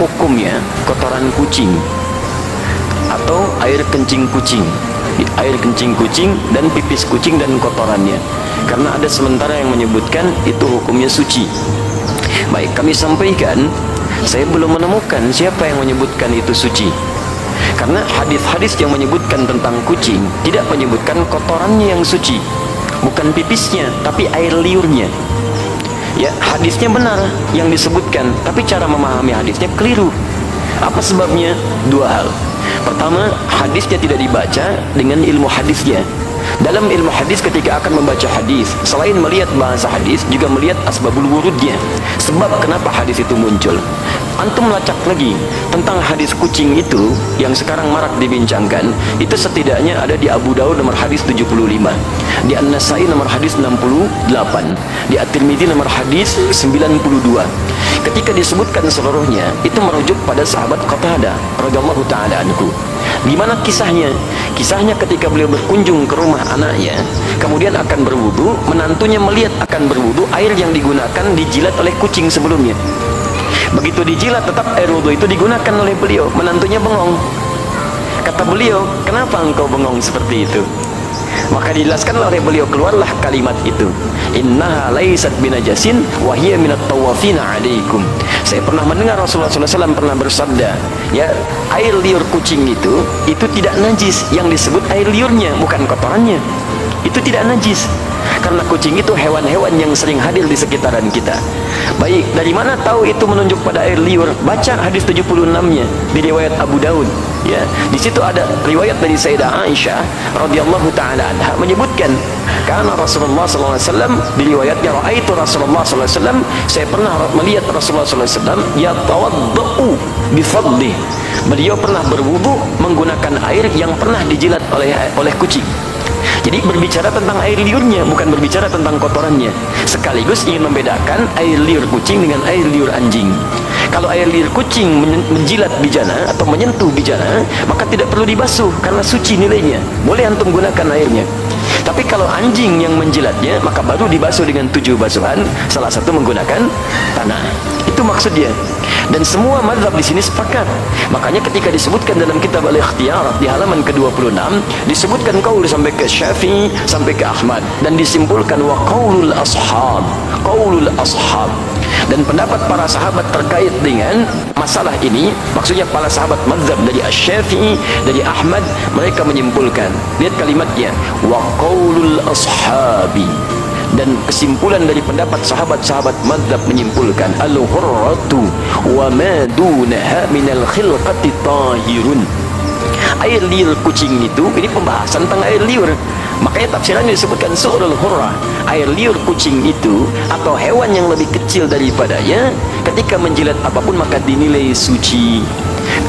hukumnya kotoran kucing atau air kencing kucing, air kencing kucing dan pipis kucing dan kotorannya, karena ada sementara yang menyebutkan itu hukumnya suci. Baik, kami sampaikan, saya belum menemukan siapa yang menyebutkan itu suci, karena hadis-hadis yang menyebutkan tentang kucing tidak menyebutkan kotorannya yang suci, bukan pipisnya tapi air liurnya. Ya, hadisnya benar yang disebutkan, tapi cara memahami hadisnya keliru. Apa sebabnya? Dua hal. Pertama, hadisnya tidak dibaca dengan ilmu hadisnya. Dalam ilmu hadis ketika akan membaca hadis, selain melihat bahasa hadis, juga melihat asbabul wurudnya, sebab kenapa hadis itu muncul. Antum lacak lagi tentang hadis kucing itu yang sekarang marak dibincangkan, itu setidaknya ada di Abu Daud nomor hadis 75, di An-Nasai nomor hadis 68, di At-Tirmidzi nomor hadis 92. Ketika disebutkan seluruhnya, itu merujuk pada sahabat Qatadah radhiyallahu taala anhu. Gimana kisahnya? Kisahnya ketika beliau berkunjung ke rumah anaknya, kemudian akan berwudu, menantunya melihat akan berwudu, air yang digunakan dijilat oleh kucing sebelumnya. Begitu dijilat, tetap air wudu itu digunakan oleh beliau. Menantunya bengong. Kata beliau, kenapa engkau bengong seperti itu? Maka dijelaskan oleh beliau, keluarlah kalimat itu, innaha laysat binajasin wa hiya minat tawafina alaikum. Saya pernah mendengar Rasulullah SAW pernah bersabda, ya, air liur kucing itu tidak najis. Yang disebut air liurnya, bukan kotorannya. Itu tidak najis, karena kucing itu hewan-hewan yang sering hadir di sekitaran kita. Baik, dari mana tahu itu menunjuk pada air liur? Baca hadis 76-nya di riwayat Abu Daud. Ya, di situ ada riwayat dari Sayyidah Aisyah radhiyallahu taala anha menyebutkan, karena Rasulullah sallallahu alaihi wasallam, di riwayatnya raaitu Rasulullah sallallahu alaihi wasallam, saya pernah melihat Rasulullah sallallahu alaihi wasallam yatawaddau bi fadli. Beliau pernah berwudu menggunakan air yang pernah dijilat oleh kucing. Jadi berbicara tentang air liurnya, bukan berbicara tentang kotorannya. Sekaligus ingin membedakan air liur kucing dengan air liur anjing. Kalau air liur kucing menjilat bijana atau menyentuh bijana, maka tidak perlu dibasuh karena suci nilainya. Boleh antum gunakan airnya. Tapi kalau anjing yang menjilatnya, maka baru dibasuh dengan 7 basuhan, salah satu menggunakan tanah. Itu maksudnya. Dan semua mazhab di sini sepakat. Makanya ketika disebutkan dalam kitab Al-Ikhtiyar di halaman ke-26, disebutkan qaul sampai ke Syafi'i, sampai ke Ahmad, dan disimpulkan wa qaulul ashab, qaulul ashab. Dan pendapat para sahabat terkait dengan masalah ini, maksudnya para sahabat mazhab dari Asy-Syafi'i, dari Ahmad, mereka menyimpulkan, lihat kalimatnya, wa qaulul ashabi. Dan kesimpulan dari pendapat sahabat-sahabat mazhab menyimpulkan, al-hurratu wa ma dunaha minal khilqati tahirun. Air liur kucing itu, ini pembahasan tentang air liur. Makanya tafsirannya disebutkan su'rul hurrah. Air liur kucing itu atau hewan yang lebih kecil daripadanya, ketika menjilat apapun maka dinilai suci.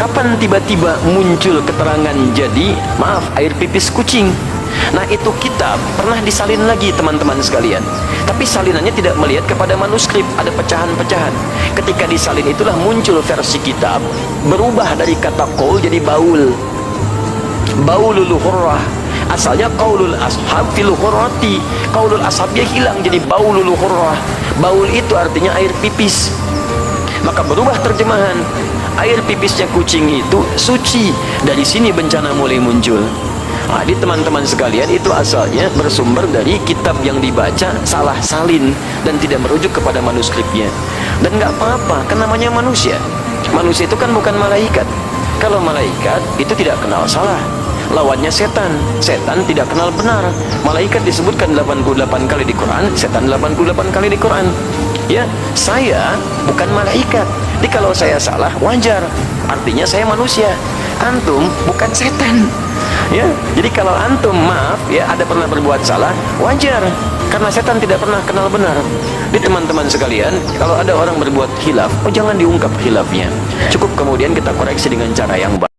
Kapan tiba-tiba muncul keterangan jadi, maaf, air pipis kucing? Nah, itu kitab pernah disalin lagi teman-teman sekalian, tapi salinannya tidak melihat kepada manuskrip, ada pecahan-pecahan. Ketika disalin itulah muncul versi kitab, berubah dari kata qaul jadi baul, baulul hurrah. Asalnya qaulul ashab fil hurrati, qaulul ashabnya hilang jadi baulul hurrah. Baul itu artinya air pipis. Maka berubah terjemahan, air pipisnya kucing itu suci. Dari sini bencana mulai muncul. Jadi teman-teman sekalian, itu asalnya bersumber dari kitab yang dibaca salah salin dan tidak merujuk kepada manuskripnya. Dan nggak apa-apa, kan namanya manusia. Manusia itu kan bukan malaikat. Kalau malaikat itu tidak kenal salah, lawannya setan. Setan tidak kenal benar. Malaikat disebutkan 88 kali di Quran, setan 88 kali di Quran. Ya, saya bukan malaikat. Jadi kalau saya salah wajar, artinya saya manusia. Antum bukan setan. Ya, jadi kalau antum maaf ya ada pernah berbuat salah, wajar, karena setan tidak pernah kenal benar. Jadi teman-teman sekalian, kalau ada orang berbuat khilaf, jangan diungkap khilafnya. Cukup kemudian kita koreksi dengan cara yang baik.